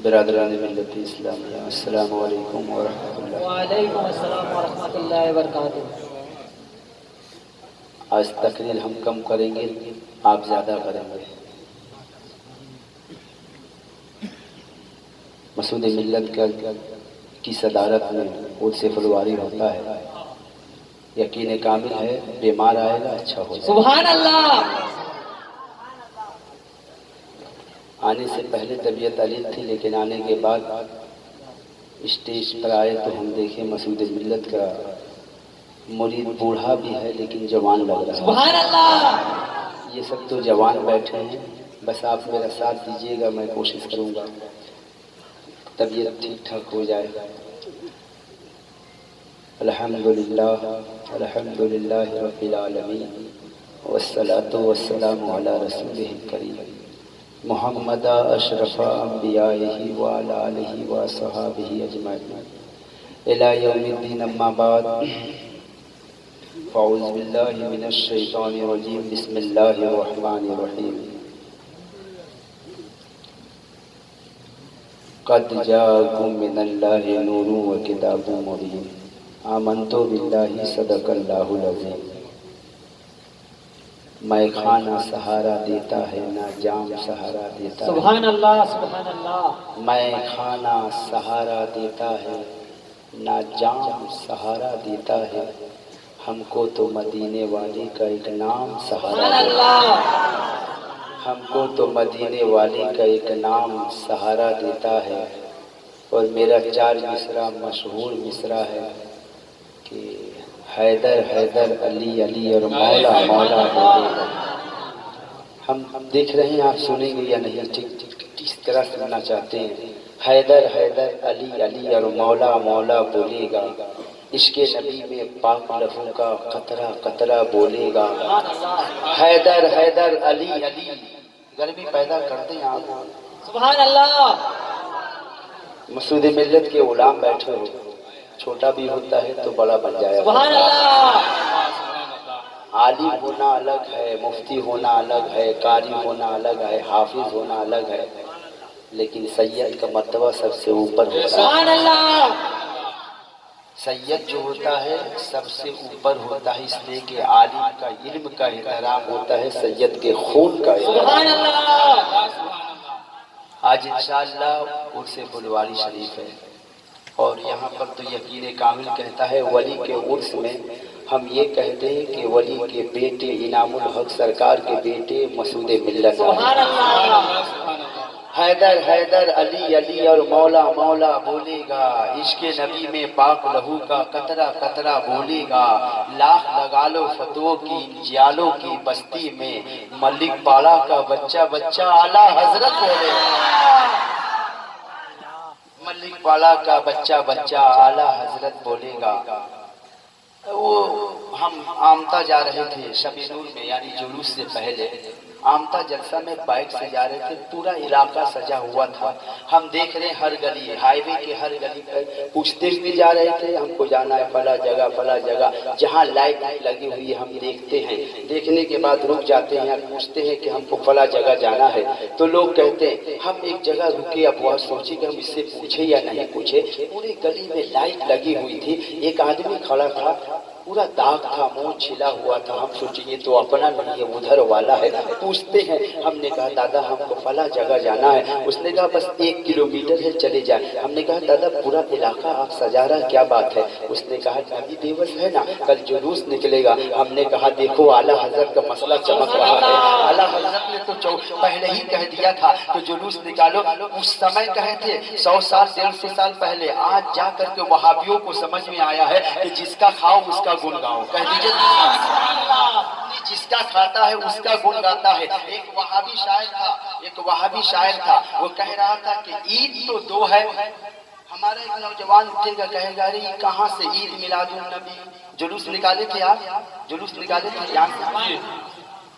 برادران ملت اسلامیہ، السلام علیکم ورحمۃ اللہ۔ وعلیکم السلام ورحمۃ اللہ وبرکاتہ۔ آج تقریر ہم کم کریں گے، آپ زیادہ کریں گے۔ مسعود ملت کی صدارت میں عرس فلواری ہوتا ہے، یقین کامل ہے بیمار آئے گا اچھا ہو جائے۔ سبحان اللہ۔ آنے سے پہلے طبیعت علیل تھی، لیکن آنے کے بعد اسٹیج پر آئے تو ہم دیکھیں مسعود ملت کا مرید بوڑھا بھی ہے لیکن جوان لگ رہا ہے۔ سبحان اللہ۔ یہ سب تو جوان بیٹھے ہیں، بس آپ میرا ساتھ دیجیے گا، میں کوشش کروں گا طبیعت ٹھیک ٹھاک ہو جائے۔ الحمدللہ الحمدللہ رب العالمین والصلاة والسلام علی رسولہ الکریم محمد اشرف انبیائہ وعلی آلہ وصحابہ اجمعین الی یوم الدین، اما بعد فاعوذ باللہ من الشیطان الرجیم، بسم اللہ الرحمن الرحیم۔ قد جاءکم من اللہ نور و کتاب مبین، آمنت باللہ صدق اللہ العظیم۔ میں کھانا سہارا دیتا ہے نہ جام سہارا دیتا ہے، سبحان اللہ سبحان اللہ۔ میں کھانا سہارا دیتا ہے نہ جام سہارا دیتا ہے، ہم کو تو مدینے والے کا ایک نام سہارا سبحان دیتا ہے، اللہ۔ ہم کو تو مدینے والے کا ایک نام سہارا دیتا ہے۔ اور میرا 4 مصرع مشہور مصرع ہے کہ حیدر حیدر علی علی اور مولا مولا بولے گا۔ ہم دیکھ رہے ہیں آپ سنیں گے یا نہیں، کس طرح سننا چاہتے ہیں۔ حیدر حیدر علی علی اور مولا مولا بولے گا، عشق نبی میں پاک لہو کا قطرہ قطرہ بولے گا۔ حیدر حیدر علی علی، گرمی پیدا کرتے ہیں آپ۔ سبحان اللہ۔ مسعود ملت کے غلام بیٹھے ہو، چھوٹا بھی ہوتا ہے تو بڑا بن جائے۔ سبحان اللہ۔ عالم ہونا الگ ہے، مفتی ہونا الگ ہے، قاری ہونا الگ ہے، حافظ ہونا الگ ہے، لیکن سید کا مرتبہ سب سے اوپر ہوتا ہے۔ سبحان اللہ۔ سید جو ہوتا ہے سب سے اوپر ہوتا ہے، اس لیے کہ عالم کا علم کا احترام ہوتا ہے، سید کے خون کا احترام۔ سبحان اللہ۔ آج انشاءاللہ عرس فلواری شریف ہے، اور یہاں پر تو یقین کامل کہتا ہے ولی کے عرس میں ہم یہ کہتے ہیں کہ ولی کے بیٹے انعام الحق سرکار کے بیٹے مسعود ملت سبحان اللہ۔ حیدر حیدر علی علی اور مولا مولا بولے گا، عشق نبی میں پاک لہو کا قطرہ قطرہ بولے گا۔ لاکھ لگا لو فتووں کی جیالوں کی بستی میں، ملک پاڑا کا بچہ بچہ اعلیٰ حضرت بولے گا۔ ملک پاڑا کا بچہ بچہ اعلیٰ حضرت بولے گا۔ وہ ہم آمتا جا رہے تھے شب نور میں، یعنی جلوس سے پہلے آمتا جلسہ میں بائک سے جا رہے تھے، پورا علاقہ سجا ہوا تھا۔ ہم دیکھ رہے ہیں ہر گلی، ہائی وے کے ہر گلی پر پوچھتے ہوئے جا رہے تھے ہم کو جانا ہے فلاں جگہ فلاں جگہ، جہاں لائٹ لگی ہوئی ہے ہم دیکھتے ہیں، دیکھنے کے بعد رک جاتے ہیں، پوچھتے ہیں کہ ہم کو فلاں جگہ جانا ہے، تو لوگ کہتے ہیں ہم ایک جگہ رکے، اب وہ سوچے کہ ہم اس سے پوچھے یا نہیں پوچھے۔ پوری گلی میں لائٹ لگی ہوئی تھی، ایک آدمی کھڑا تھا، پورا داغ تھا، منہ چھلا ہوا تھا، ہم سوچے یہ تو اپنا نہیں ہے ادھر والا ہے، پوچھتے ہیں۔ ہم نے کہا دادا ہم کو فلاں جگہ جانا ہے، اس نے کہا بس 1 کلومیٹر ہے چلے جائیں۔ ہم نے کہا دادا پورا علاقہ آپ سجا رہا کیا بات ہے؟ اس نے کہا نبی دیوس ہے نا، کل جلوس نکلے گا۔ ہم نے کہا دیکھو اعلیٰ حضرت کا مسئلہ چمک رہا ہے، اعلیٰ حضرت نے تو پہلے ہی کہہ دیا تھا تو جلوس نکالو۔ اس سمے کہے تھے 100 سال 150 سال پہلے، آج جا کر کے وہابیوں کو سمجھ میں آیا ہے کہ جس کا کھاؤ اس کا گن گاؤ، کہہ دیجیے جس کا کھاتا ہے اس کا گن گاتا ہے۔ ایک وہابی شاعر تھا، وہ کہہ رہا تھا کہ عید تو 2 ہے، ہمارا ایک نوجوان اٹھے گا کہے گا ارے کہاں سے عید میلاد النبی؟ جلوس نکالے تھے آپ، جلوس نکالے تھے یہاں سے،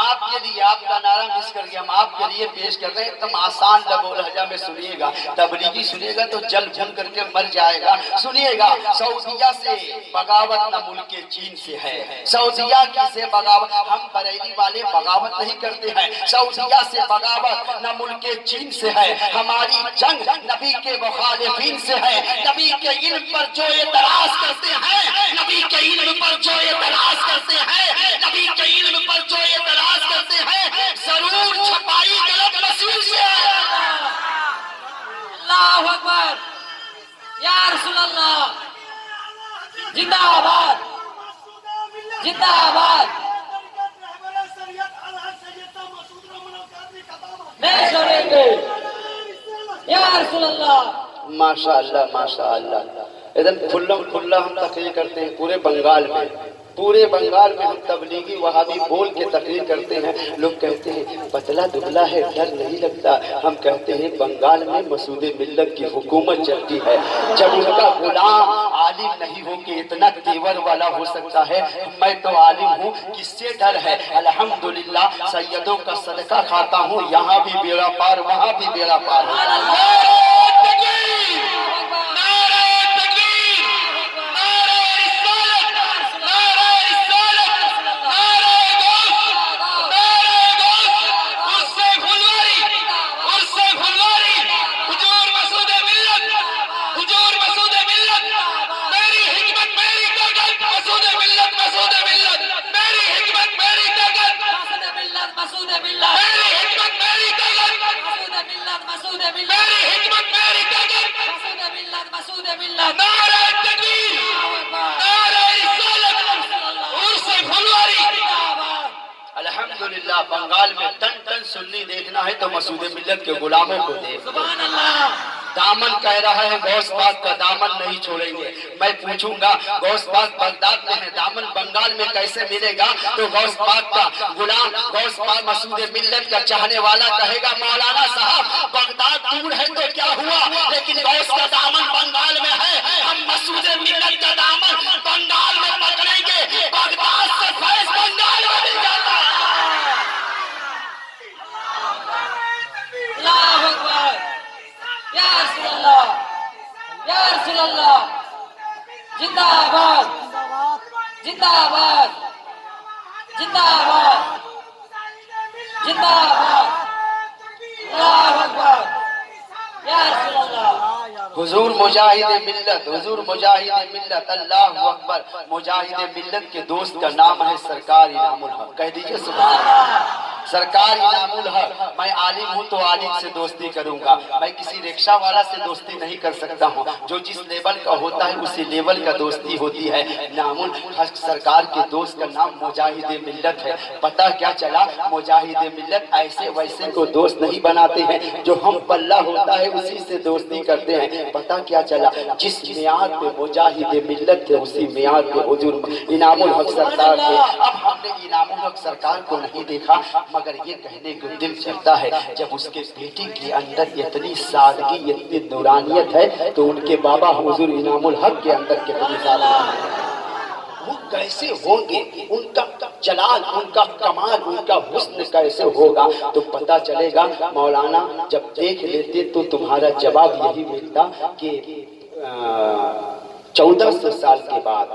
آپ کے لیے آپ کا نعرہ مس کر گیا، ہم آپ کے لیے پیش کر رہے ہیں، ایک دم آسان لب و لہجہ میں سنیے گا، تبلیغی سنے گا تو جل بھن کر کے مر جائے گا۔ سنیے گا، سعودیہ سے بغاوت نہ ملک چین سے ہے، سعودیہ کی سے بغاوت، ہم بریلی والے بغاوت نہیں کرتے ہیں، سعودیہ سے بغاوت نہ ملک چین سے ہے، ہماری جنگ نبی کے مخالفین سے ہے، نبی کے علم پر جو اعتراض کرتے ہیں، نبی کے علم پر جو اعتراض کرتے ہیں، نبی کے علم پر جو اعتراض کرتے ہیں، ضرور چھپائی غلط مسیح سے ہے۔ اللہ اکبر، یا رسول اللہ، زندہ آباد، زندہ آباد، نہیں چھوڑیں گے، یا رسول اللہ۔ ماشاءاللہ ماشاءاللہ، ادھر کھلم کھلا ہم تقریر کرتے ہیں پورے بنگال میں، پورے بنگال میں ہم تبلیغی وہابی بول کے تقریر کرتے ہیں، لوگ کہتے ہیں پتلا دبلا ہے ڈر نہیں لگتا، ہم کہتے ہیں بنگال میں مسعود ملت کی حکومت چلتی ہے، جب ان کا غلام عالم نہیں ہو کہ اتنا تیور والا ہو سکتا ہے، میں تو عالم ہوں، کس سے ڈر ہے؟ الحمدللہ سیدوں کا صدقہ کھاتا ہوں، یہاں بھی بیڑا پار وہاں بھی بیڑا پار ہو۔ الحمدللہ بنگال میں ٹن ٹن سنی دیکھنا ہے تو مسعود ملت کے غلاموں کو دیکھ، سبحان اللہ۔ دامن کہہ رہا ہے غوث پاک کا دامن نہیں چھوڑیں گے، میں پوچھوں گا غوث پاک بغداد میں ہے، دامن بنگال میں کیسے ملے گا؟ تو غوث پاک کا غلام، غوث پاک مسعود ملت کا چاہنے والا کہے گا مولانا صاحب بغداد دور ہے تو کیا ہوا، لیکن غوث کا دامن بنگال میں ہے، ہم مسعود ملت کا دامن بنگال میں پکڑیں گے، بغداد سے فیض بنگال میں مل جاتا ہے۔ اللہ اکبر، یا رسول اللہ، یا رسول اللہ، زندہ آباد، زندہ آباد، زندہ آباد، زندہ آباد، اللہ اکبر، یا رسول اللہ۔ حضور مجاہد ملت، حضور مجاہد ملت، اللہ اکبر، مجاہد ملت کے دوست کا نام ہے سرکار انعام الحق، کہہ دیجئے سبحان اللہ۔ سرکار انعام الحق، میں عالم ہوں تو عالم سے دوستی کروں گا، میں کسی رکشہ والا سے دوستی نہیں کر سکتا ہوں، جو جس لیول کا ہوتا ہے اسی لیول کا دوستی ہوتی ہے۔ انعام الحق سرکار کے دوست کا نام مجاہد ملت ہے۔ پتہ کیا چلا؟ مجاہد ملت ایسے ویسے کو دوست نہیں بناتے ہیں، جو ہم پلہ ہوتا ہے اسی سے دوستی کرتے ہیں۔ پتہ کیا چلا؟ جس معیار پہ مجاہد ملت تھے اسی معیار پہ حضور انعام الحق سرکار تھے۔ اب ہم نے انعام الحق سرکار کو نہیں دیکھا، مگر یہ کہنے کو دل چلتا ہے جب اس کے بیٹی کے اندر اتنی سادگی اتنی نورانیت ہے تو ان کے بابا حضور انعام الحق کے اندر کتنی سادگی ہے، وہ کیسے ہوں گے، ان کا جلال، ان کا کمال، ان کا حسن کیسے ہوگا؟ تو پتہ چلے گا مولانا جب دیکھ لیتے تو تمہارا جواب یہی ملتا کہ 1400 سال کے بعد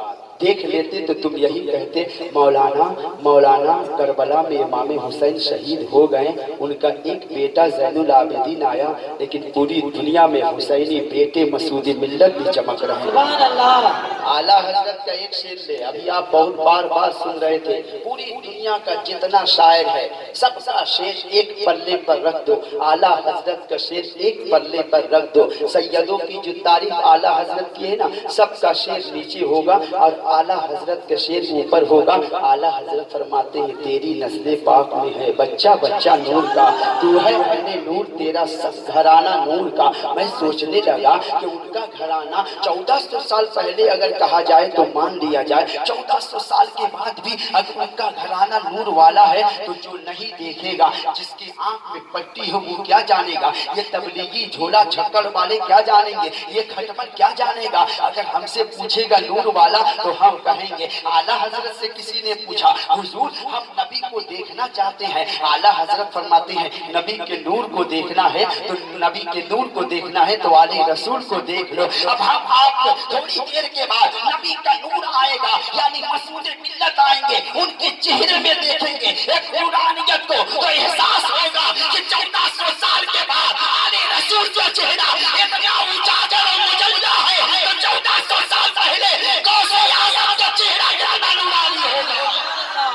دیکھ لیتے تو تم یہی کہتے مولانا کربلا میں امام حسین شہید ہو گئے، ان کا ایک بیٹا زین العابدین آیا، لیکن پوری دنیا میں حسینی بیٹے مسعود ملت بھی چمک رہے ہیں۔ سبحان اللہ۔ اعلیٰ حضرت کا ایک شعر لے، ابھی آپ بہت بار سن رہے تھے، پوری دنیا کا جتنا شاعر ہے سب کا شعر ایک پلے پر رکھ دو، اعلیٰ حضرت کا شعر ایک پلے پر رکھ دو، سیدوں کی جو تعریف اعلیٰ حضرت کی ہے نا سب کا شعر نیچے ہوگا اور اعلیٰ حضرت کا شعر اوپر ہوگا۔ اعلیٰ حضرت فرماتے ہیں تیری نسل پاک میں ہے بچہ بچہ نور کا، تو ہے اہل نور تیرا سب گھرانہ نور کا۔ میں سوچنے لگا کہ ان کا گھرانہ 1400 سال پہلے اگر کہا جائے تو مان لیا جائے، 1400 سال کے بعد بھی اگر ان کا گھرانہ نور والا ہے تو جو نہیں دیکھے گا، جس کی آنکھ میں پٹی ہو وہ کیا جانے گا، یہ تبلیغی جھولا چھکڑ والے کیا جانیں گے، یہ کھٹمل کیا جانے گا۔ اگر ہم سے پوچھے گا نور والا تو ہم کہیں گے اعلیٰ حضرت سے کسی نے پوچھا حضور ہم نبی کو دیکھنا چاہتے ہیں، اعلیٰ حضرت فرماتے ہیں نبی کے نور کو دیکھنا ہے تو نبی کے نور کو دیکھنا ہے تو علی رسول کو دیکھ لو۔ اب ہم آپ کو تھوڑی دیر کے بعد نبی کا نور آئے گا، یعنی مسعود ملت آئیں گے، ان کے چہرے میں دیکھیں گے ایک نورانیت کو، تو احساس ہوگا کہ 1400 سال کے بعد علی رسول کا چہرہ اتنا اجاگر اور مجلہ ہے تو 1400 سال پہلے غوث اعظم کا چہرہ کتنا نورانی ہوگا،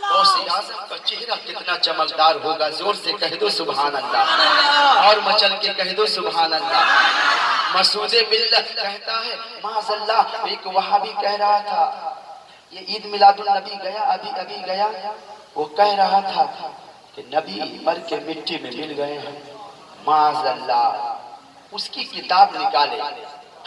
غوث اعظم کا چہرہ کتنا چمکدار ہوگا۔ زور سے کہہ دو سبحان اللہ، اور مچل کے کہہ دو سبحان اللہ۔ مسعود ملت کہتا ہے معاذ اللہ، ایک وہابی کہہ رہا تھا یہ عید میلاد النبی گیا ابھی گیا، وہ کہہ رہا تھا کہ نبی مر کے مٹی میں مل گئے ہیں، معاذ اللہ۔ اس کی کتاب نکالے،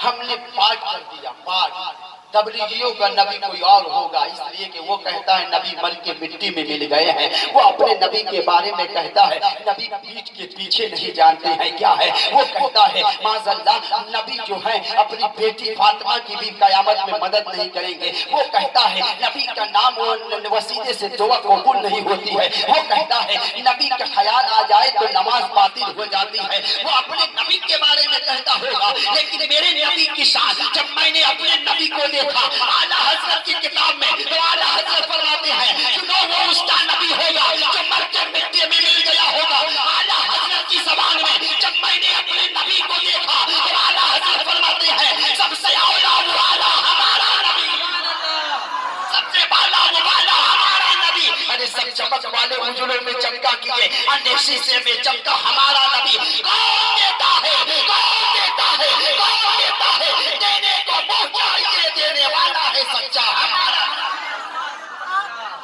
ہم نے پاٹ کر دیا، پاٹ تبلیغیوں کا نبی کوئی اور ہوگا، اس لیے کہ وہ کہتا ہے نبی مر کے مٹی میں مل گئے ہیں۔ وہ اپنے نبی کے بارے میں کہتا ہے نبی پیٹھ کے پیچھے نہیں جانتے ہیں کیا ہے، وہ کہتا ہے معاذ اللہ نبی جو ہے اپنی بیٹی فاطمہ کی بھی قیامت میں مدد نہیں کریں گے، وہ کہتا ہے نبی کا نام وسیلے سے دعا قبول نہیں ہوتی ہے، وہ کہتا ہے نبی کا خیال آ جائے تو نماز باطل ہو جاتی ہے۔ وہ اپنے نبی کے بارے میں کہتا ہوگا، لیکن میرے نبی کی شان جب میں نے اپنے نبی کو دیکھا اعلیٰ حضرت کی کتاب میں تو اعلیٰ حضرت فرماتے ہیں چنو وہ اس کا نبی ہوگا جو مر کے مٹی میں مل گیا ہوگا۔ اعلیٰ حضرت کی زبان میں جب میں نے اپنے نبی کو دیکھا تو اعلیٰ حضرت فرماتے ہیں سب سے اولا وہ اعلیٰ ہمارا نبی، سب سے بالا وہ بالا ہمارا نبی۔ ارے سب چمک والے اجڑوں میں چمکا کیے، اندھے شیشے میں چمکا ہمارا نبی۔ کون دیتا ہے، کون دیتا ہے، کون دیتا ہے، دینے کو پہنچائیے، دینے والا ہے سچا ہمارا۔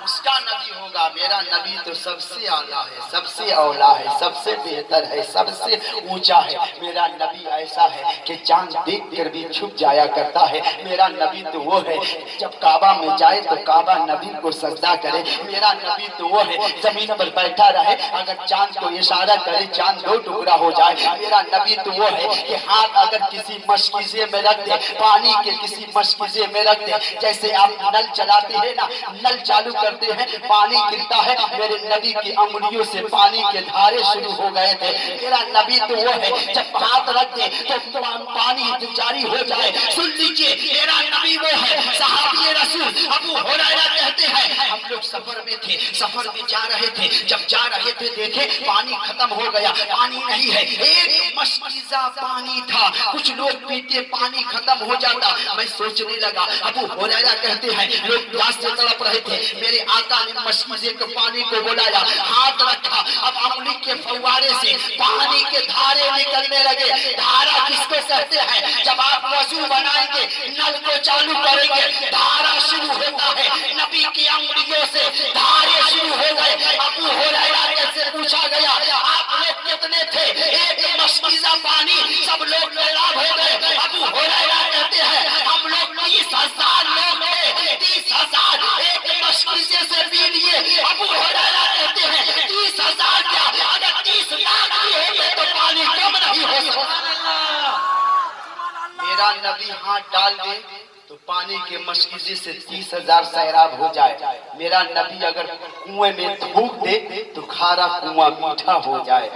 اس کا نبی ہوگا، میرا نبی تو سب سے اعلیٰ ہے، سب سے اولا ہے، سب سے بہتر ہے، سب سے اونچا ہے۔ میرا نبی ایسا ہے کہ چاند دیکھ کر بھی چھپ جایا کرتا ہے۔ میرا نبی تو وہ ہے جب کعبہ میں جائے تو کعبہ نبی کو سجدہ کرے۔ میرا نبی تو وہ ہے زمین پر بیٹھا رہے اگر چاند کو اشارہ کرے چاند دو ٹکڑا ہو جائے۔ میرا نبی تو وہ ہے کہ ہاتھ اگر کسی مشکیزے میں رکھ دے، پانی کے کسی مشکیزے میں رکھ دے، جیسے آپ نل چلاتے ہیں نا، نل چالو کرتے ہیں پانی گرتا ہے، میرے نبی کی انگلیوں سے پانی کے دھارے شروع ہو گئے تھے۔ میرا نبی تو وہ ہے جب ہاتھ رکھ دے تو پانی جاری ہو جائے۔ سن لیجئے میرا نبی وہ ہے، صحابی رسول ابو ہریرہ کہتے ہیں ہم لوگ سفر میں تھے، سفر میں جا رہے تھے، جب جا رہے تھے دیکھے پانی ختم ہو گیا، پانی نہیں ہے، ایک مشکیزہ پانی تھا، کچھ لوگ پیتے پانی ختم ہو جاتا۔ میں سوچنے لگا، ابو ہریرہ کہتے ہیں لوگ پیاس سے تڑپ رہے تھے، میرے آقا نے مشکیزے کے پانی کو بلایا، ہاتھ رکھا، اب انگلی کے فوارے سے پانی کے دھارے نکلنے لگے۔ دھارا کس کو کہتے ہیں؟ جب آپ وضو بنائیں گے نل کو چالو کریں گے دھارا شروع ہوتا ہے، نبی کی انگلیوں سے دھارے شروع ہو گئے۔ ابو ہریرہ سے پوچھا گیا آپ لوگ کتنے تھے؟ ایک مشکیزہ پانی، سب لوگ سیراب ہو گئے۔ ابو ہریرہ کہتے ہیں ہم لوگ 30,000 لوگ تھے، 30,000 ایک مشکیزے سے پی لیے۔ ابو ہریرہ کہتے ہیں 30,000 کیا، اگر 30 لاکھ بھی ہوتے تو پانی کم نہیں ہو سکتا۔ میرا نبی ہاتھ ڈال دے تو پانی کے مشکیزے سے 30,000 سیراب ہو جائے۔ میرا نبی اگر کنویں میں تھوک دے تو کھارا کنواں میٹھا ہو جائے۔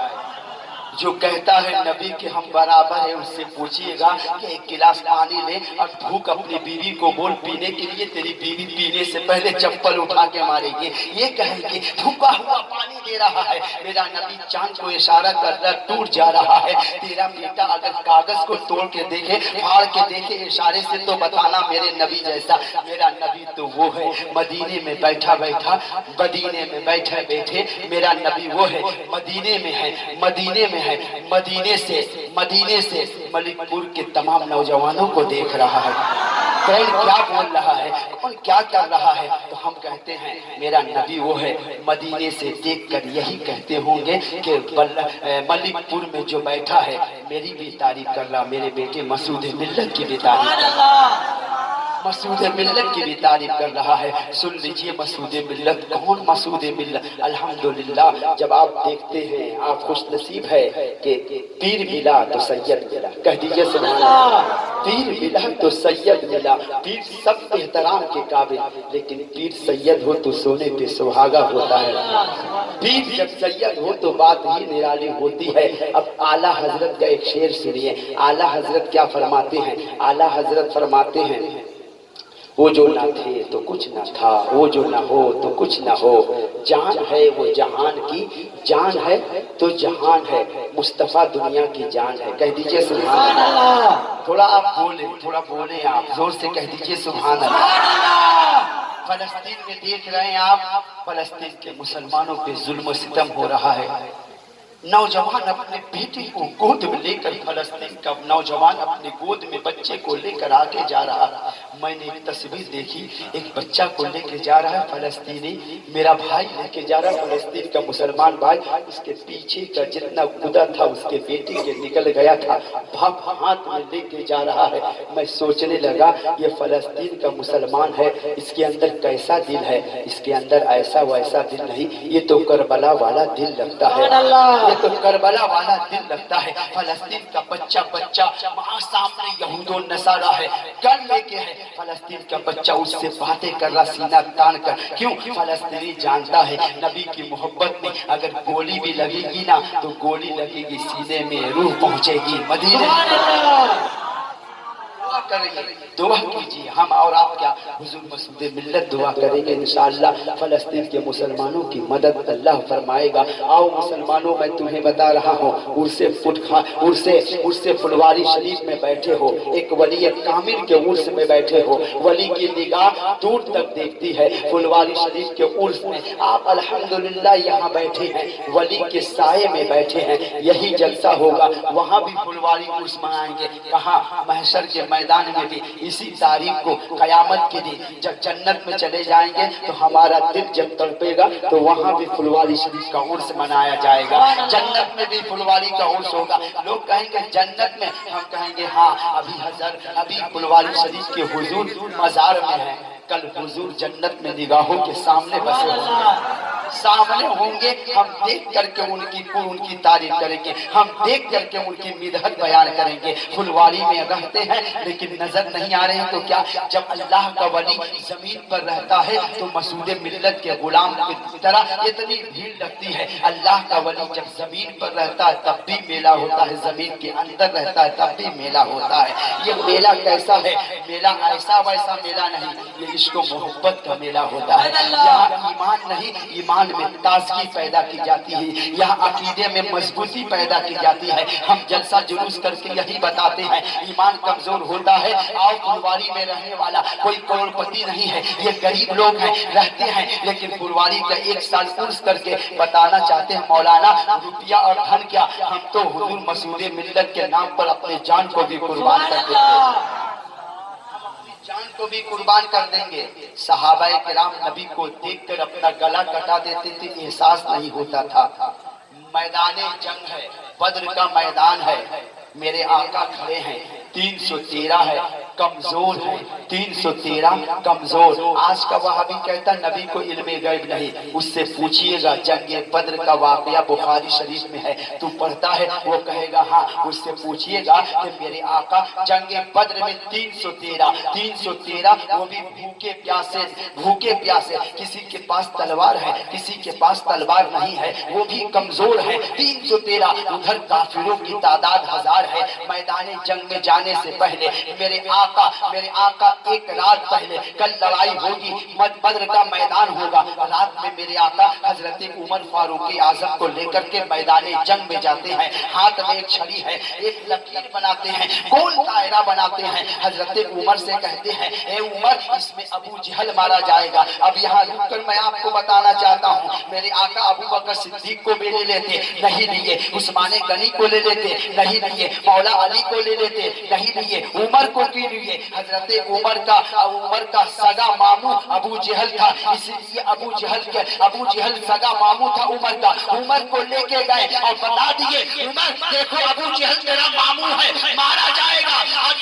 جو کہتا ہے نبی کے ہم برابر ہیں اس سے پوچھئے گا کہ ایک گلاس پانی لے اور تھوک اپنی بیوی کو بول پینے کے لیے، تیری بیوی پینے سے پہلے چپل اٹھا کے مارے گی۔ یہ کہیں گے تھوکا ہوا پانی دے رہا ہے۔ میرا نبی چاند کو اشارہ کر رہا ٹوٹ جا رہا ہے۔ تیرا بیٹا اگر کاغذ کو توڑ کے دیکھے، پھاڑ کے دیکھے اشارے سے تو بتانا میرے نبی جیسا۔ میرا نبی تو وہ ہے مدینے میں بیٹھا بیٹھا، مدینے میں بیٹھے بیٹھے میرا نبی وہ ہے مدینے میں ہے، مدینے میں ہے، مدینے سے ملک پور کے تمام نوجوانوں کو دیکھ رہا ہے، کون کیا بول رہا ہے، کون کیا کر رہا ہے۔ تو ہم کہتے ہیں میرا نبی وہ ہے مدینے سے دیکھ کر یہی کہتے ہوں گے کہ ملک پور میں جو بیٹھا ہے میری بھی تعریف کر رہا، میرے بیٹے مسعود ملت کی بھی تعریف کر رہا۔ مسعود ملت کی بھی تعریف کر رہا ہے. سن لیجئے مسعود ملت کون؟ مسعود ملت الحمدللہ جب آپ دیکھتے ہیں آپ خوش نصیب ہے کہ پیر ملا تو سید ملا. کہہ دیجئے سبحان اللہ. پیر ملا تو سید ملا. پیر سب احترام کے قابل، لیکن پیر سید ہو تو سونے پہ سہاگا ہوتا ہے. پیر جب سید ہو تو بات ہی نرالی ہوتی ہے. اب اعلیٰ حضرت کا ایک شعر سنیے. اعلیٰ حضرت کیا فرماتے ہیں؟ اعلیٰ حضرت فرماتے ہیں وہ جو نہ تھے تو کچھ نہ تھا، وہ جو نہ ہو تو کچھ نہ ہو، جان ہے وہ جہان کی، جان ہے تو جہان ہے، مصطفیٰ دنیا کی جان ہے. کہہ دیجئے سبحان اللہ. تھوڑا آپ بولیں، تھوڑا بولیں، آپ زور سے کہہ دیجئے سبحان اللہ. فلسطین میں دیکھ رہے ہیں آپ، فلسطین کے مسلمانوں پہ ظلم و ستم ہو رہا ہے. نوجوان اپنے بیٹے کو گود میں لے کر، فلسطین کا نوجوان اپنے گود میں بچے کو لے کر آگے جا رہا. میں نے ایک تصویر دیکھی، ایک بچہ کو لے کے جا رہا ہے فلسطینی، میرا بھائی لے کے جا رہا ہے فلسطین کا مسلمان بھائی. اس کے پیچھے کا جتنا گدا تھا اس کے بیٹے کے نکل گیا تھا، باپ ہاتھ میں لے کے جا رہا ہے. میں سوچنے لگا یہ فلسطین کا مسلمان ہے، اس کے اندر کیسا دل ہے؟ اس کے اندر ایسا ویسا دل نہیں، یہ تو کربلا والا دل لگتا ہے، یہ تو کربلا والا دل لگتا ہے. فلسطین کا بچہ وہاں سامنے یہود و نصارہ ہے، گن لے کے ہے. فلسطین کا بچہ اس سے باتیں کر رہا سینہ تان کر. کیوں؟ فلسطینی جانتا ہے نبی کی محبت میں اگر گولی بھی لگے گی نا تو گولی لگے گی سینے میں، روح پہنچے گی مدینے. دعا کریں گے، دعا کیجیے. ہم اور آپ کیا حضور مسعود ملت دعا کریں گے انشاءاللہ فلسطین کے مسلمانوں کی مدد اللہ فرمائے گا. آؤ مسلمانوں، میں تمہیں بتا رہا ہوں، عرس فلواری شریف میں بیٹھے ہو، ایک ولی کامل کے عرس میں بیٹھے ہو. ولی کی نگاہ دور تک دیکھتی ہے. فلواری شریف کے عرس میں آپ الحمدللہ یہاں بیٹھے ہیں، ولی کے سائے میں بیٹھے ہیں. یہی جلسہ ہوگا، وہاں بھی فلواری عرس منائیں گے. کہاں؟ محشر کے میدان میں بھی اسی تاریخ کو، قیامت کے دن جب جنت میں چلے جائیں گے تو ہمارا دل جب تڑپے گا تو وہاں بھی فلواری شریف کا عرس منایا جائے گا. جنت میں بھی فلواری کا عرس ہوگا. لوگ کہیں گے جنت میں، ہم کہیں گے ہاں ابھی فلواری شریف کے حضور مزار میں ہیں. کل حضور جنت میں نگاہوں کے سامنے بسے ہوں گے، سامنے ہوں گے. ہم دیکھ کر کے ان کی تعریف کریں گے، ہم دیکھ کر کے ان کی مدحت بیان کریں گے. فلواری میں رہتے ہیں لیکن نظر نہیں آ رہے ہیں تو کیا؟ جب اللہ کا ولی زمین پر رہتا ہے تو مسعود ملت کے غلام کی طرح اتنی بھیڑ لگتی ہے. اللہ کا ولی جب زمین پر رہتا ہے تب بھی میلہ ہوتا ہے، زمین کے اندر رہتا ہے تب بھی میلہ ہوتا ہے. یہ میلہ کیسا ہے؟ میلہ ایسا ویسا میلہ نہیں، یہ عشق و محبت کا میلہ ہوتا ہے. یہاں ایمان نہیں، ایمان میں تازگی پیدا کی جاتی ہے. یہاں عقیدے میں مضبوطی پیدا کی جاتی ہے. ہم جلسہ جلوس کر کے یہی بتاتے ہیں ایمان کمزور ہوتا ہے. آؤ فلواری میں رہنے والا کوئی کروڑ پتی نہیں ہے، یہ غریب لوگ ہیں رہتے ہیں، لیکن فلواری کا ایک سال کورس کر کے بتانا چاہتے ہیں مولانا روپیہ اور دھن کیا، ہم تو حضور مسعود ملت کے نام پر اپنے جان کو بھی قربان کر دیتے ہیں، جان کو بھی قربان کر دیں گے. صحابہ کرام نبی کو دیکھ کر اپنا گلا کٹا دیتے تھے، احساس نہیں ہوتا تھا. میدان جنگ ہے، بدر کا میدان ہے، میرے آقا کھڑے ہیں، 313 ہے، کمزور ہے، 313 کمزور. آج کا وہابی کہتا نبی کو علم غیب نہیں. اس سے پوچھئے گا جنگ بدر کا واقعہ بخاری شریف میں ہے، تو پڑھتا ہے؟ وہ کہے گا ہاں. اس سے پوچھئے گا کہ میرے آقا جنگ بدر میں 313 وہ بھی بھوکے پیاسے، کسی کے پاس تلوار ہے کسی کے پاس تلوار نہیں ہے، وہ بھی کمزور ہے. 313 ادھر کافروں کی تعداد 1000 ہے. میدان جنگ میں جانے سے پہلے میرے آقا ایک رات پہلے، کل لڑائی ہوگی، بدر کا میدان ہوگا، رات میں میرے آقا حضرت عمر فاروق اعظم کو لے کر کے میدان جنگ میں جاتے ہیں. ہاتھ میں ایک چھڑی ہے، ایک لکیر بناتے ہیں، گول دائرہ بناتے ہیں. حضرت عمر سے کہتے ہیں اے عمر اس میں ابو جہل مارا جائے گا. اب یہاں رک کر میں آپ کو بتانا چاہتا ہوں میرے آقا ابو بکر صدیق کو بھی لے لیتے، نہیں لیے. عثمان غنی کو لے لیتے، نہیں لیے. مولا علی کو لے لیتے، نہیں لیے. عمر کو کیوں لیے؟ حضرت عمر کا سگا ماموں ابو جہل تھا، اس لیے ابو جہل سگا ماموں تھا عمر کا. عمر کو لے کے گئے اور بتا دیے عمر دیکھو ابو جہل تیرا ماموں ہے، مارا جائے گا. اور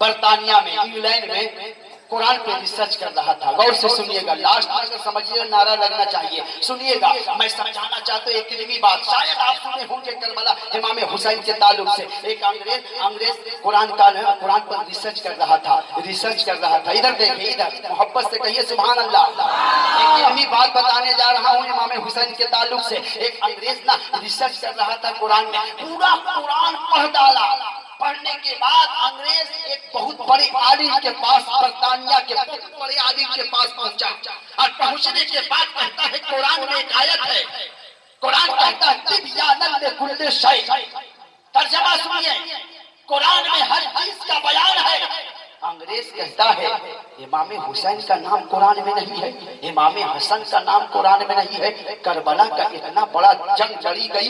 برطانیہ میں انگلینڈ میں قرآن پہ ریسرچ کر رہا تھا. غور سے سنیے گا, لاسٹ میں اگر سمجھیے نعرہ لگنا چاہیے, سنیے گا. میں سمجھانا چاہتا ہوں ایک علمی بات, شاید آپ سنے ہوں گے کربلا امام حسین کے تعلق سے. ایک انگریز قرآن پر ریسرچ کر رہا تھا. ادھر دیکھیں, ادھر محبت سے کہیے سبحان اللہ. ایک علمی بات بتانے جا رہا ہوں امام حسین کے تعلق سے. ایک انگریز نا ریسرچ کر رہا تھا قرآن میں, پورا قرآن پڑھ ڈالا. پڑھنے کے بعد انگریز ایک بہت بڑے عالم کے پاس, برطانیہ کے بہت بڑے عالم کے پاس پہنچا, اور پہنچنے کے بعد کہتا ہے قرآن میں ایک آیت ہے, قرآن کہتا ہے تبیاناً لکل شیء. ترجمہ سنیے, قرآن میں ہر چیز کا بیان ہے. انگریز کہتا ہے امام حسین کا نام قرآن میں نہیں ہے, امام حسن کا نام قرآن میں نہیں ہے. کربلا کا اتنا بڑا جنگ لڑی گئی,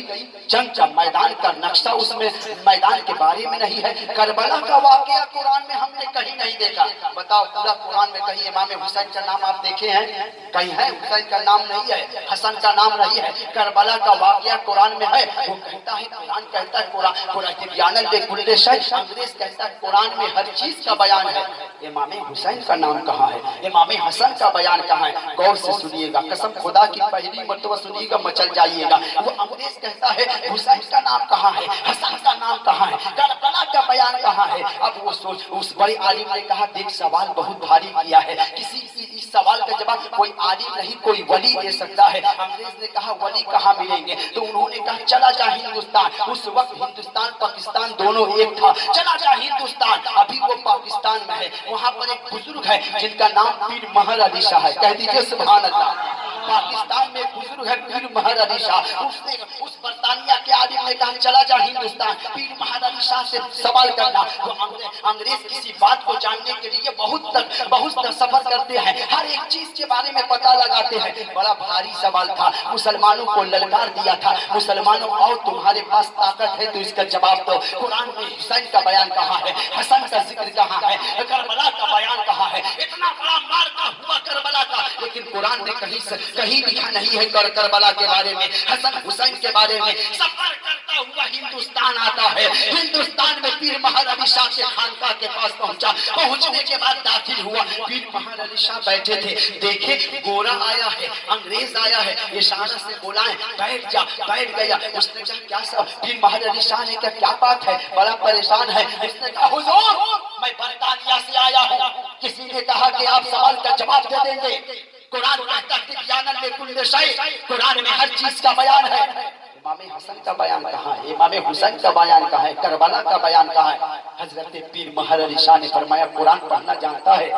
جنگ کا میدان کا نقشہ اس میں میدان کے بارے میں نہیں ہے. کربلا کا واقعہ قرآن میں ہم نے کہیں نہیں دیکھا. بتاؤ پورا قرآن میں کہیں امام حسین کا نام آپ دیکھے ہیں؟ کہیں ہے؟ حسین کا نام نہیں ہے, حسن کا نام نہیں ہے. کربلا کا واقعہ قرآن میں ہے. وہ کہتا ہے, قرآن کہتا ہے قرآن تبیاناً لکل شیء. انگریز کہتا ہے قرآن میں ہر چیز کا بیان ہے, امام حسین کا نام کہاں ہے, امام حسن کا بیان کہاں ہے؟ غور سے سنیے گا, قسم خدا کی پہلی مرتبہ سنیے گا مچل جائیے گا. وہ انگریز کہتا ہے حسین کا نام کہاں ہے, حسن کا نام کہاں ہے, کربلا کا بیان کہاں ہے؟ اب وہ سوچ, اس بڑے عالم نے کہا دیکھ سوال بہت بھاری کیا ہے, کسی اس سوال کا جواب کوئی عالم نہیں کوئی ولی دے سکتا ہے. انگریز نے کہا ولی کہاں ملیں گے؟ تو انہوں نے کہا چلا جا ہندوستان. اس وقت ہندوستان پاکستان دونوں ایک تھا. چلا جا ہندوستان, ابھی وہ پاکستان میں ہے. وہاں پر ایک بزرگ ہے جن کا نام پیر مہر علی شاہ ہے. کہہ دیجئے سبحان اللہ. پاکستان میں بزرگ ہے پیر مہر علی شاہ. اس برطانیہ کے عالم نے کہا چلا جا ہندوستان, پیر مہر علی شاہ سے سوال کرنا. تو انگریز کسی بات کو جاننے کے لیے بہت سفر کرتے ہیں, ہر ایک چیز کے بارے میں پتہ لگاتے ہیں. بڑا بھاری سوال تھا, مسلمانوں کو للکار دیا تھا, مسلمانوں آؤ تمہارے پاس طاقت ہے تو اس کا جواب دو. قرآن میں حسین کا بیان کہاں ہے, حسن کا ذکر کہاں ہے, کربلا کا بیان کہاں ہے؟ اتنا بڑا مارکا ہوا کربلا کا, لیکن قرآن نے کہیں لکھا نہیں ہے کربلا کے بارے میں, حسن حسین کے بارے میں. سفر کرتا ہوا ہندوستان آتا ہے. ہندوستان میں پیر مہر علی شاہ کے خانقاہ کے پاس پہنچا. پہنچنے کے بعد داخل ہوا. پیر مہر علی شاہ بیٹھے تھے. دیکھے گورا آیا ہے, انگریز آیا ہے, اشارہ سے بلائیں بیٹھ جا. بیٹھ گیا. اس نے کہا کیا سب؟ پیر مہر علی شاہ نے کہا کیا بات ہے, بڑا پریشان ہے. اس نے کہا حضور میں برطانیہ سے آیا ہوں, کسی نے کہا کہ آپ سوال کا جواب دے دیں گے. قرآن کہتا ہے تبیاناً لکل شیء, قرآن میں ہر چیز کا بیان ہے. امام حسن کا بیان کہاں ہے, امام حسین کا بیان کہاں ہے, کربلا کا بیان کہاں ہے؟ حضرت پیر مہر علی شاہ نے فرمایا قرآن پڑھنا جانتا ہے.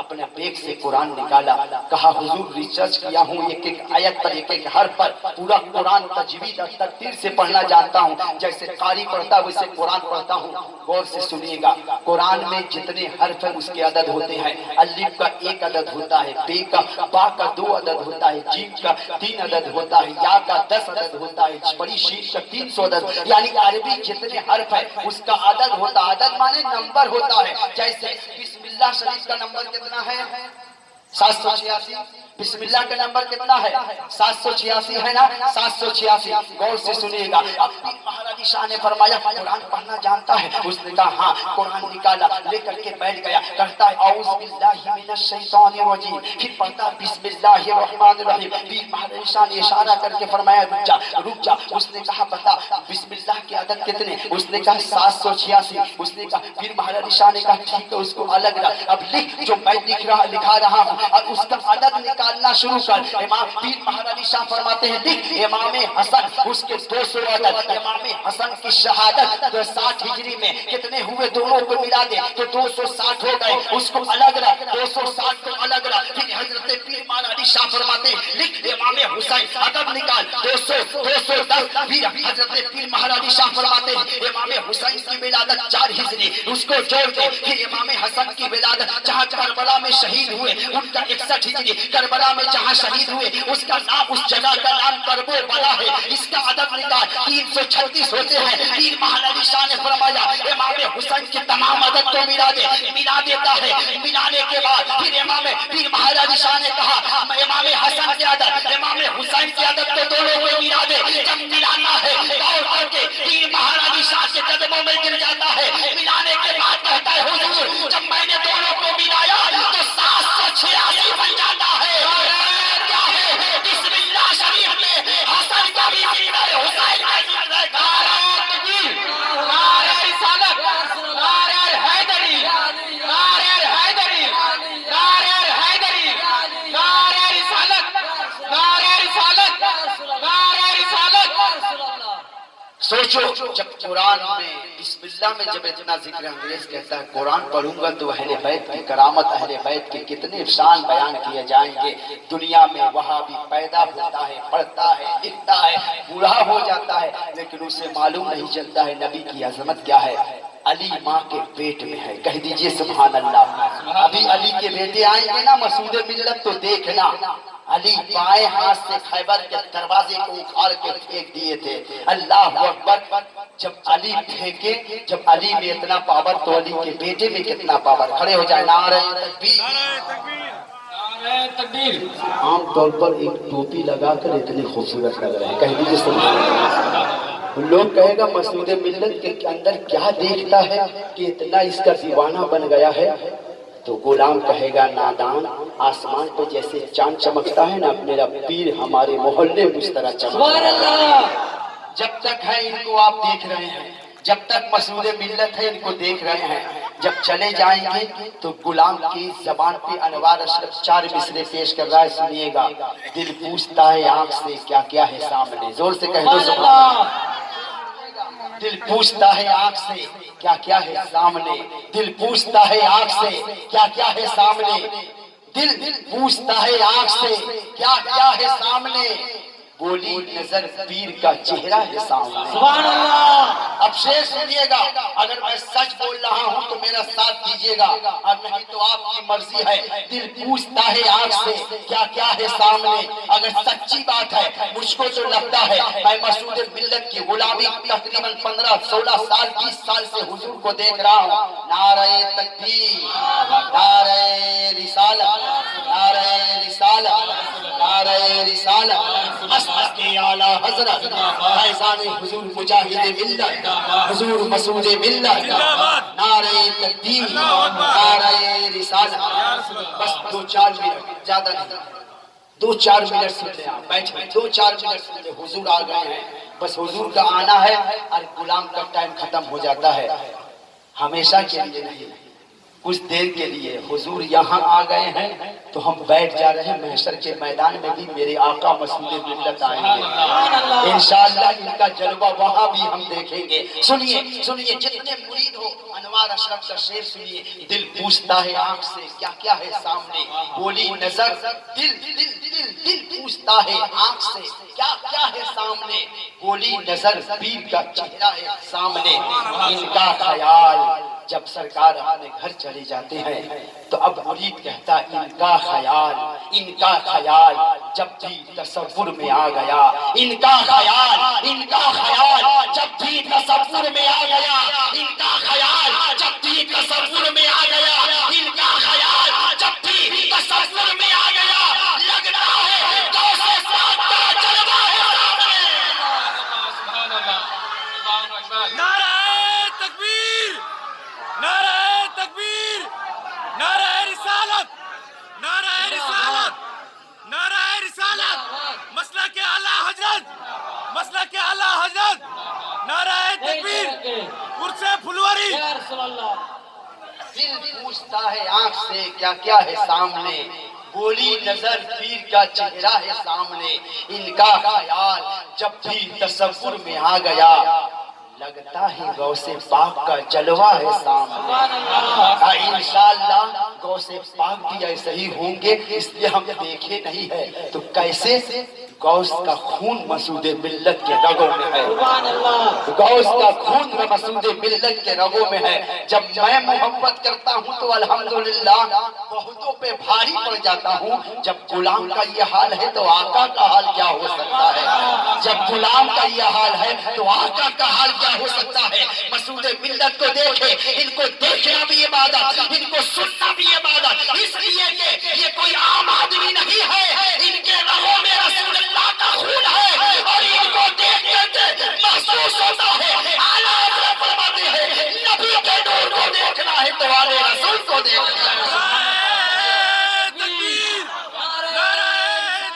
اپنے بیگ سے قرآن نکالا, کہا حضور ریسرچ کیا ہوں, ایک ایک آیت پر ایک ایک حرف پر پورا قرآن تجوید اور ترتیل سے پڑھنا جانتا ہوں. جیسے قاری پڑھتا ویسے قرآن پڑھتا ہوں. غور سے سنیے گا, قرآن میں جتنے حرف ہیں اس کے عدد ہوتے ہیں. الف کا 1 عدد ہوتا ہے, با کا 2 عدد ہوتا ہے, جیم کا 3 عدد ہوتا ہے, یا کا 10 عدد ہوتا ہے, بڑی شین کا 300 عدد. یعنی عربی جتنے حرف ہے اس کا عدد ہوتا ہے. عدد مانے نمبر ہوتا ہے. جیسے بسم اللہ شریف کا نمبر کتنا ہے؟ 786. بسم اللہ کا نمبر کتنا ہے؟ 786 ہے نا, 786. غور سے سنیے گا. اب پیر مہر علی شاہ نے فرمایا قرآن پڑھنا جانتا ہے؟ اس نے کہا ہاں. قرآن نکالا, لے کر کے بیٹھ گیا. کہتا ہے اعوذ باللہ من الشیطان الرجیم, پھر پڑھتا بسم اللہ الرحمن الرحیم. پیر مہر علی شاہ نے اشارہ کر کے فرمایا رک جا. اس نے کہا بتا بسم اللہ کے عدد کتنے؟ اس نے کہا 786. اس نے کہا, پیر مہر علی شاہ نے کہا ٹھیک ہے اس کو الگ رکھ, اب لکھ جو میں لکھا رہا ہوں, اور اس کا عدد نکالنا شروع کر. امام پیر مہر علی شاہ فرماتے ہیں لکھ امام حسن, اس کے 200 عدد. امام حسن کی شہادت 60 ہجری میں کتنے ہوئے, دونوں کو ملا دے تو 260 ہو گئے. اس کو الگ رکھ, 260 کو الگ رکھ. پھر حضرت پیر مہر علی شاہ فرماتے ہیں لکھ امام حسین, عدد نکال 210. پھر حضرت پیر مہر علی شاہ فرماتے ہیں امام حسین کی ولادت 4 ہجری, اس کو جوڑ دے. پھر امام حسن کی ولادت جہاں کربلا میں شہید ہوئے ان کا 61 ہجری, کربلا میں جہاں شہید ہوئے اس کا نام, اس جگہ کا نام کربلا ہے. اس کا عدد نکال 336 ہوتے ہیں. پیر مہر علی شاہ نے فرمایا امام حسین کے تمام عدد کو ملا دے. ملا دیتا ہے. ملانے کے بعد پھر پیر مہر علی شاہ نے کہا امام حسن کے عدد امام حسین کے عدد کو دونوں کو ملا دے. جب ملانا ہے دوڑ کر کے پیر مہر علی شاہ کے قدموں میں گر جاتا ہے. ملانے کے بعد کہتا ہے حضور سوچو جب قرآن میں بسم اللہ میں جب اتنا ذکر انگریز کہتا ہے قرآن پڑھوں گا تو اہل بیت کی کرامت، اہل بیت کے کتنے افسان بیان کیے جائیں گے. دنیا میں وہاں بھی پیدا ہوتا ہے، پڑھتا ہے، لکھتا ہے، بوڑھا ہو جاتا ہے، لیکن اسے معلوم نہیں چلتا ہے نبی کی عظمت کیا ہے. علی ماں کے پیٹ میں ہے، کہہ دیجئے سبحان اللہ. ابھی علی کے بیٹے آئیں گے نا مسعود ملت تو دیکھنا، علی بائیں ہاتھ سے خیبر کے دروازے کو اکھاڑ کے پھینک دیے تھے. اللہ اکبر. جب علی پھینکے، جب علی میں اتنا پاور تو علی کے بیٹے میں کتنا پاور. کھڑے ہو جائے نعرہ تکبیر. نعرہ تکبیر. عام طور پر ایک ٹوپی لگا کر اتنی خوبصورت لگ رہے ہیں، کہہ دیجیے سبحان اللہ. لوگ کہے گا مسعود ملت کے اندر کیا دیکھتا ہے کہ اتنا اس کا دیوانہ بن گیا ہے. تو غلام کہے گا نادان، آسمان پہ جیسے چاند چمکتا ہے نا میرا پیر ہمارے محلے میں اس طرح سبحان چمکتا ہے. اللہ. جب تک ہے ان کو آپ دیکھ رہے ہیں، جب تک مسعود ملت ہے ان کو دیکھ رہے ہیں. جب چلے جائیں گے تو غلام کی زبان پہ انوار اشرف 4 مصرے پیش کر رہا ہے، سنیے گا. دل پوچھتا ہے آنکھ سے کیا کیا ہے سامنے. زور سے کہہ دو سبحان سبحان اللہ. اللہ. دل پوچھتا ہے آنکھ سے کیا کیا ہے سامنے. دل پوچھتا ہے آنکھ سے کیا کیا ہے سامنے. دل پوچھتا ہے آنکھ سے کیا کیا ہے سامنے. بولی نظر پیر کا چہرہ ہے سامنے. سبحان اللہ. اب شعر سنیے گا. اگر میں سچ بول رہا ہوں تو میرا ساتھ دیجیے گا، اور نہیں تو آپ کی مرضی ہے. دل پوچھتا ہے آنکھ سے کیا کیا ہے سامنے. اگر سچی بات ہے مجھ کو تو لگتا ہے میں مسعود ملت کی غلامی تقریباً 15-16 سال 20 سال سے حضور کو دیکھ رہا ہوں. نعرہ تکبیر، نعرہ رسالت، نعرہ رسالت، نعرہ رسالت. مسلک اعلی حضرت فیضان حضور مجاہد ملت، حضور مسعود ملت. نعرہ تکبیر، نعرہ رسالت. بس 2-4 منٹ، زیادہ نہیں، 2-4 منٹ سن لیں. آپ بیٹھے 2-4 منٹ سن لیں. حضور آ گئے ہیں، بس حضور کا آنا ہے اور غلام کا ٹائم ختم ہو جاتا ہے. ہمیشہ کے لیے نہیں، کچھ دیر کے لیے. حضور یہاں آ گئے ہیں تو ہم بیٹھ جا رہے ہیں. محشر کے میدان میں بھی میرے آقا مسعود ملت آئیں گے انشاءاللہ. ان کا جلوہ وہاں بھی ہم دیکھیں گے. سنیے سنیے، جتنے مرید ہو انوار اشرف کا شعر سنیے. دل پوچھتا ہے آنکھ سے کیا کیا ہے سامنے. بولی نظر دل دل دل دل پوچھتا ہے آنکھ سے کیا کیا ہے سامنے. بولی نظر پیر کا چہرہ ہے سامنے. ان کا خیال جب سرکار اپنے گھر چلے جاتے ہیں تو اب مرید کہتا ہے ان کا خیال، ان کا خیال جب بھی تصور میں آ گیا. ان کا خیال، ان کا خیال جب بھی تصور میں آ گیا. ان کا خیال جب بھی تصور میں آ گیا. ان کا خیال جب بھی تصور میں آ گیا. لگتا ہے غوث پاک کا جلوہ ہے سامنے. سبحان اللہ. اللہ اکبر. نعرہ تکبیر، نعرہ تکبیر، نعرہ رسالت، نعرہ رسالت، نعرہ رسالت. مسلک اعلی حضرت، مسلک اعلی حضرت. نعرہ تکبیر، قرص پھلوری. یا رسول اللہ. دل پوچھتا ہے آنکھ سے کیا کیا ہے سامنے. بولی نظر پیر کا چہرہ ہے سامنے. ان کا خیال جب بھی تصور میں آ گیا. لگتا ہے غوث پاک کا جلوہ ہے سامنے. سبحان اللہ. انشاءاللہ غوث پاک بھی ایسے ہی ہوں گے، اس لیے ہم دیکھے نہیں ہے. تو کیسے غوث کا خون مسعود ملت کے رگوں میں ہے. سبحان اللہ. غوث کا خون مسعود ملت کے رگوں میں ہے. جب میں محبت کرتا ہوں تو الحمدللہ بہتوں پہ بھاری پڑ جاتا ہوں. جب غلام کا یہ حال ہے تو آقا کا حال کیا ہو سکتا ہے. جب غلام کا یہ حال ہے تو آقا کا حال کیا ہو سکتا ہے. مسعود ملت کو دیکھے، ان کو دیکھنا بھی عبادت، ان کو سننا بھی عبادت، اس لیے کہ یہ کوئی عام آدمی نہیں ہے. ان کے رگوں میں رسول اللہ کا خون ہے اور ان کو دیکھ کے محسوس ہوتا ہے. اعلیٰ حضرت فرماتے ہیں نبی کے نور کو دیکھنا ہے تو والے رسول کو دیکھنا ہے. نعرہ تکبیر، نعرہ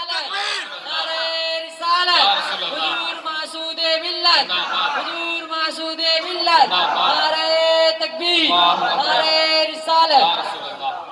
تکبیر. نعرہ رسالت. حضور مسعود ملت، حضور مسعود ملت. نعرہ تکبیر، نعرہ رسالت.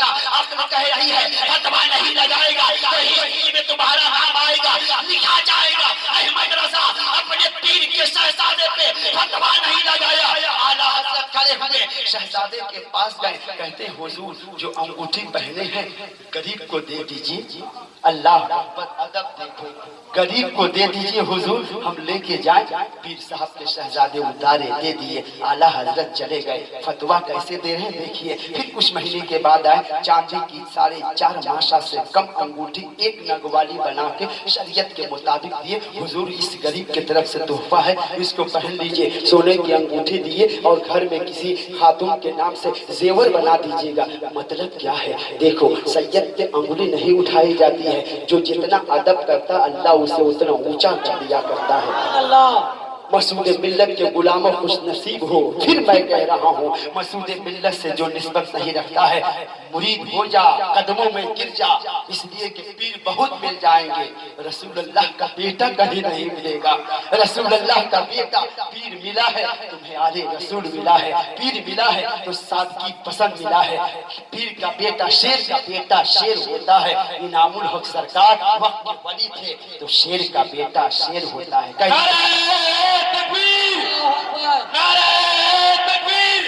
زمانہ عقل کہہ رہی ہے فتویٰ نہیں لگائے گا تو ہسٹری میں تمہارا نام آئے گا، لکھا جائے گا احمد رضا اپنے پیر کے شہزادے پہ فتویٰ نہیں لگایا۔ اعلیٰ حضرت کھڑے ہوئے شہزادے کے پاس گئے، کہتے حضور جو انگوٹھی پہنے ہیں غریب کو دے دیجیے، اللہ محبت ادب دیکھو، غریب کو دے دیجیے حضور ہم لے کے جائیں۔ پیر صاحب کے شہزادے اتارے دے دیے، اعلیٰ حضرت چلے گئے۔ فتویٰ کیسے دے رہے ہیں دیکھیے، پھر کچھ مہینے کے بعد آئے، چاندی کی 4.5 ماشا سے کم انگوٹھی ایک نگ والی بنا کے شریعت کے مطابق دیے، حضور اس غریب کی طرف سے تحفہ ہے، اس کو پہن لیجئے۔ سونے کی انگوٹھی دیے اور گھر میں کسی خاتون کے نام سے زیور بنا دیجیے گا۔ مطلب کیا ہے دیکھو، سید پہ انگلی نہیں اٹھائی جاتی ہے، جو جتنا ادب کرتا اللہ اسے اتنا اونچا کر دیا کرتا ہے۔ اللہ مسعود ملت کے غلاموں خوش نصیب ہو، پھر میں کہہ رہا ہوں مسعود ملت سے جو نسبت نہیں رکھتا ہے مرید ہو جا، قدموں میں گر جا، اس لیے کہ پیر بہت مل جائیں گے، رسول اللہ کا بیٹا کہیں نہیں ملے گا۔ رسول اللہ کا بیٹا پیر ملا ہے، تمہیں آلے رسول ملا ہے، پیر ملا ہے تو سادگی پسند ملا ہے۔ پیر کا بیٹا شیر کا بیٹا شیر ہوتا ہے، انعام الحق سرکار وقت کے ولی تھے تو شیر کا بیٹا شیر ہوتا ہے۔ نعرہ تکبیر، نعرہ تکبیر،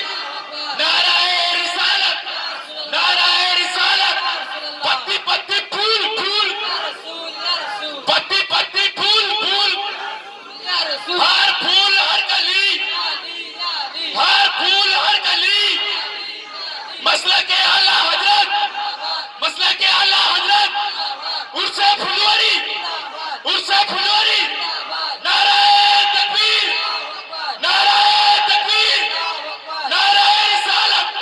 نعرہ رسالت، نعرہ رسالت، پتی پتی پھول پھول، پتی پتی پھول پھول، ہر پھول ہر گلی، ہر پھول ہر گلی، مسلک اعلیٰ حضرت، مسلک اعلیٰ حضرت، عرص پھلوری، عرص پھلوری، نعرہ تکبیر، نعرہ تکبیر، نعرہ رسالت۔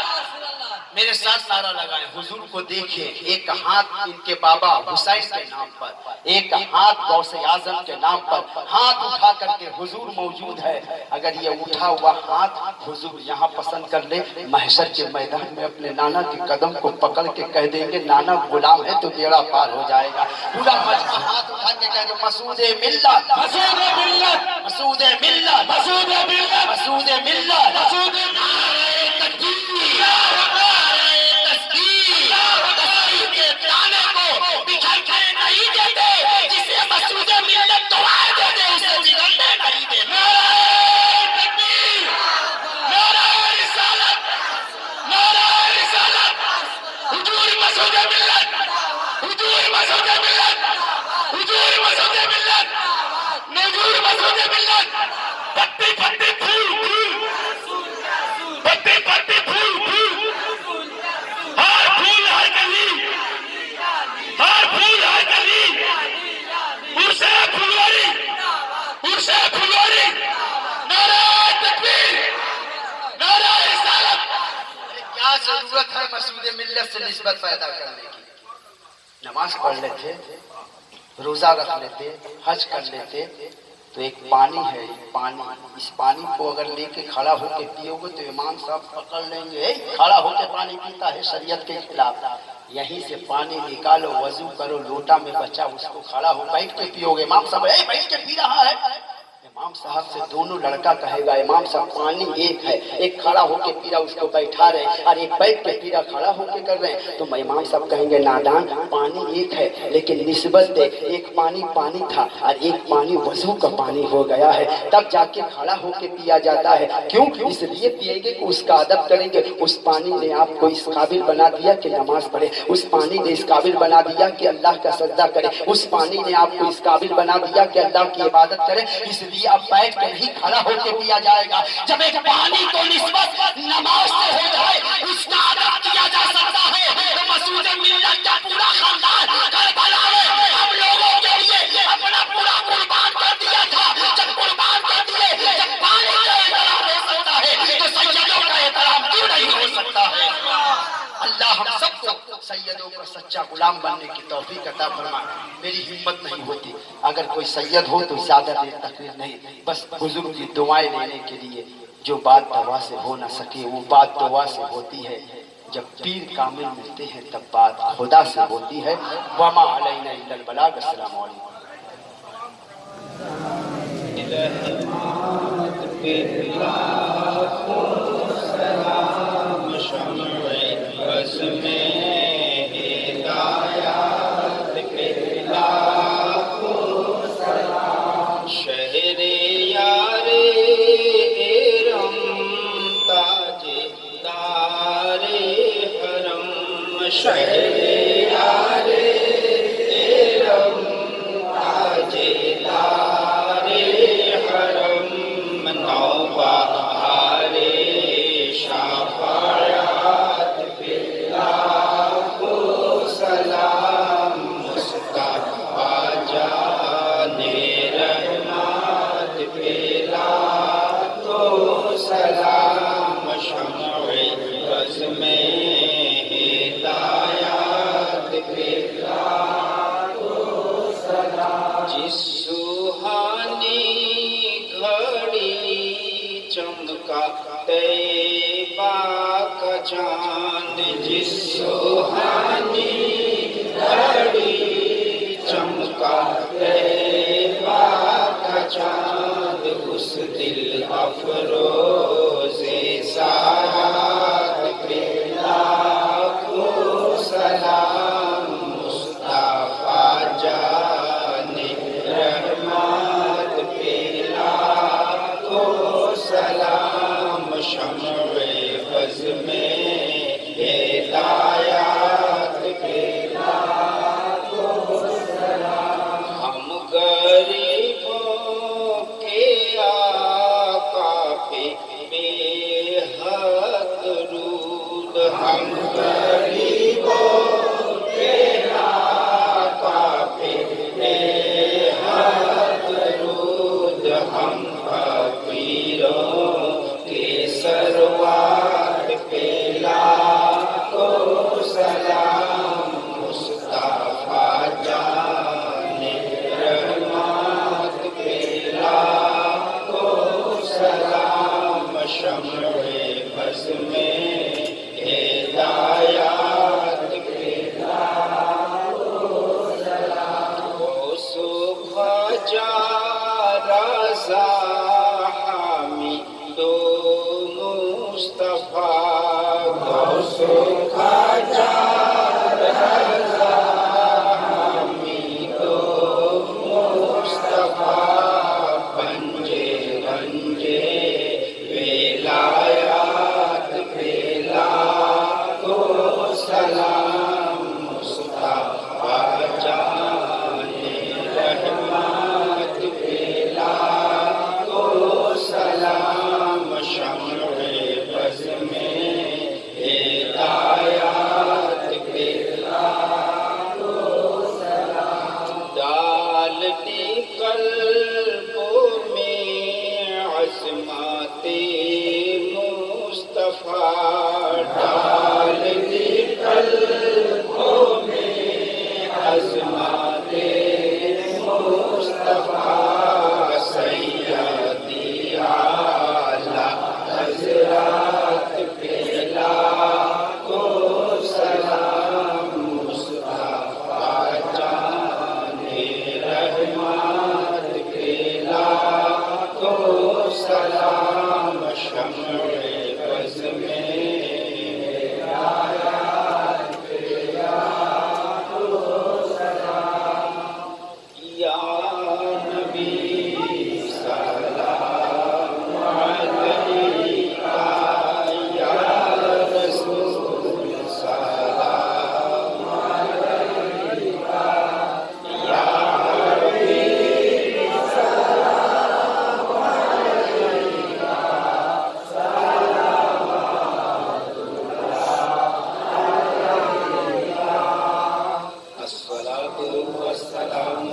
میرے ساتھ نعرہ لگائیں، حضور کو دیکھیں، ایک ہاتھ ان کے بابا حسین کے نام پر، ایک ہاتھ غوث اعظم کے نام پر، ہاتھ اٹھا کر کے حضور موجود ہے۔ اگر یہ اٹھا ہوا ہاتھ حضور یہاں پسند کر لے، محشر کے میدان میں اپنے نانا کے قدم کو پکڑ کے کہہ دیں گے نانا غلام ہے تو بیڑا پار ہو جائے گا۔ پورا مجمع ہاتھ اٹھا کے کہہ دو مسعود ملت، مسعود ملت، مسعود ملت، مسعود ملت، مسعود ملت، مسعود نعرہ تکبیر، نعرہ تسبیح، تسبیح کے دانے کو بکھر کے نہیں دیتے، جسے مسعود ملت دعائیں دیتے اسے بگڑنے نہیں دیتے۔ نعرہ تکبیر، نعرہ رسالت، نعرہ رسالت، حضور مسعود ملت، حضور مسعود ملت، حضور مسعود ملت، حضور مسعود ملت، پتی پتی پھول پھول، پتی پتی پھول پھول، ہر پھول ہر گلی، ہر پھول ہر گلی، عرص پھلوری، عرص پھلوری، نعرہ تکبیر، نعرہ رسالت۔ کیا ضرورت ہے مسعود ملت سے نسبت پیدا کرنے کی؟ نماز پڑھ لیتے، روزہ رکھ لیتے، حج کر لیتے، تو ایک پانی ہے، پانی، اس پانی کو اگر لے کے کھڑا ہو کے پیو گے تو امام صاحب پکڑ لیں گے، "اے کھڑا ہو کے پانی پیتا ہے شریعت کے خلاف"۔ یہیں سے پانی نکالو، وضو کرو، لوٹا میں بچا اس کو کھڑا ہو بیٹھ کے پیو گے، امام صاحب "اے بیٹھ کے پی رہا ہے"، امام صاحب سے دونوں لڑکا کہے گا امام صاحب پانی ایک ہے، ایک کھڑا ہو کے پی رہا اس کو بیٹھا رہے اور ایک بیٹھ کے پی رہا کھڑا ہو کے کر رہے ہیں، تو امام صاحب کہیں گے نادان پانی ایک ہے لیکن نسبت دے، ایک پانی پانی تھا اور ایک پانی وضو کا پانی ہو گیا ہے، تب جا کے کھڑا ہو کے پیا جاتا ہے۔ کیوں؟ اس لیے پیے گے کہ اس کا ادب کریں گے، اس پانی نے آپ کو اس قابل بنا دیا کہ نماز پڑھے، اس پانی نے اس قابل بنا دیا کہ اللہ کا سجدہ کرے، اس پانی نے آپ کو اس قابل بنا دیا کہ اللہ کی عبادت کرے، اس لیے اب بیٹھ کے نہیں کھڑا ہو کے پیا جائے گا۔ جب ایک پانی کو نسبت نماز سے ہو جائے اس کا ادب کیا جا سکتا ہے، تو مسعود ملت کا پورا خاندان کربلا میں ہم لوگوں کے لیے اپنا پورا قربان کر دیا تھا۔ جب قربان کر دیے، جب پانی کا احترام ہو سکتا ہے تو سیدوں کا احترام کیوں نہیں ہو سکتا ہے؟ اللہ ہم سب کو سیدوں کا سچا غلام بننے کی توفیق عطا فرمائے۔ میری ہمت نہیں ہوتی، اگر کوئی سید ہو تو زیادہ دیر تقریر نہیں، بس حضور کی دعائیں لینے کے لیے، جو بات دعا سے ہو نہ سکے وہ بات دعا سے ہوتی ہے، جب پیر کامل ملتے ہیں تب بات خدا سے ہوتی ہے۔ وما علینا الا البلاغ۔ السلام علیکم۔ جس سوہانی گھڑی چمکا طیبہ کا چاند، جس سوہانی گھڑی چمکا طیبہ کا چاند، اس دل افروز ساعت پہ لاکھوں سلام، مصطفیٰ جان رحمت پہ لاکھوں سلام، شمع فض میں ہدایات پہ لاکھوں سلام، ہم غریبوں کے آقا پہ بے حد درود، ہم غریبوں کے آقا پہ بے حد درود، ہم فقیروں کے سروار پہ لاکھوں سلام، مصطفیٰ جان رحمت پہ لاکھوں سلام، شمع فض میں ہدایات پہ لاکھوں سلام، وہ صبح جا رضا حامی دو مصطفیٰ، وہ صبح جا رضا حامی دو مصطفیٰ، بنجے بنجے ولایات پہ لاکھوں سلام، مصطفیٰ جان رحمت پہ لاکھوں سلام، شمع فض میں ہدایات پہ لاکھوں سلام، ڈالتی قلبوں میں عظمت مصطفیٰ، ڈالتی قلبوں میں عظمت مصطفیٰ، سیدی اعلیٰ حضرات پہ لاکھوں سلام، مصطفیٰ جان رحمت پہ لاکھوں سلام، شمع فض میں ہدایات پہ لاکھوں سلام، یا نبی سلام علیکہ، یا رسول سلام علیکہ، یا حبیب سلام علیکہ، صلوات اللہ علیکہ، الصلاۃ والسلام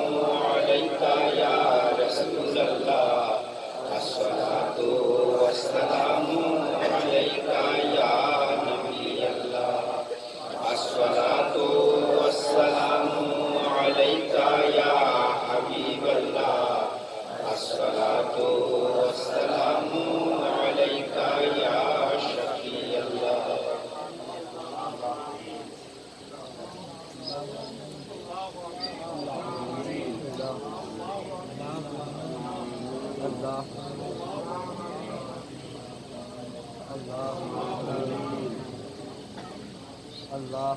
علیکہ یا رسول اللہ، الصلاۃ والسلام علیکہ یا نبی اللہ، الصلاۃ والسلام علیکہ یا حبیب اللہ، الصلاۃ والسلام علیکہ یا شفیع اللہ۔ اللہ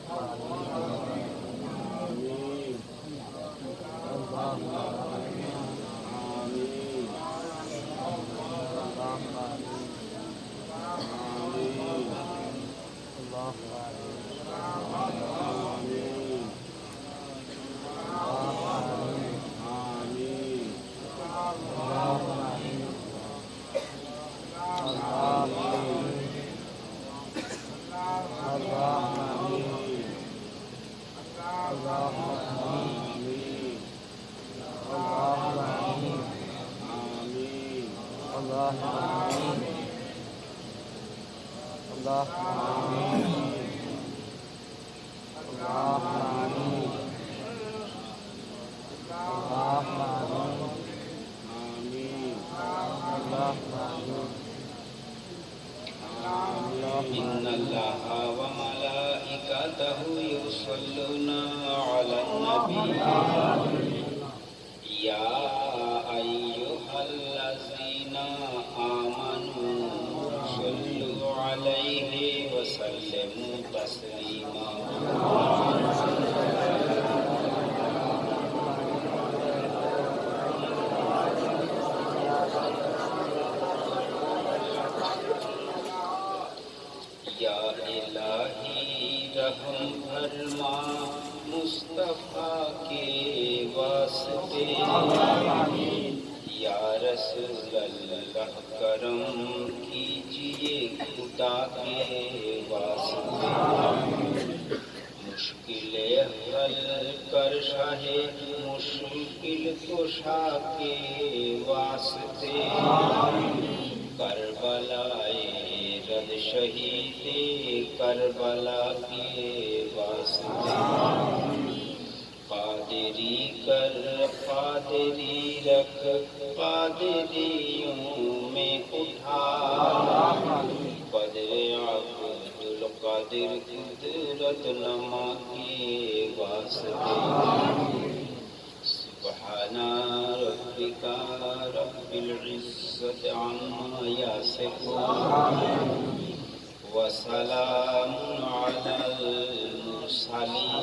إن الله وملائكته يصلون على النبي يا أيها الذين آمنوا صلوا عليه وسلموا تسليما یا الہی رحم فرما مصطفیٰ کے واسطے یا رسول اللہ کرم کیجئے خدا کے واسطے مشکل حل کر شاہ مشکل کشا کے واسطے کربلائے رد شہید کربلا کے واسطے قادری کر قادری رکھ قادریوں میں اٹھا قدر عبد القادر قدرت نما کے واسطے سبحان ربک رب العزت عما یصفون وسلام علی المرسلین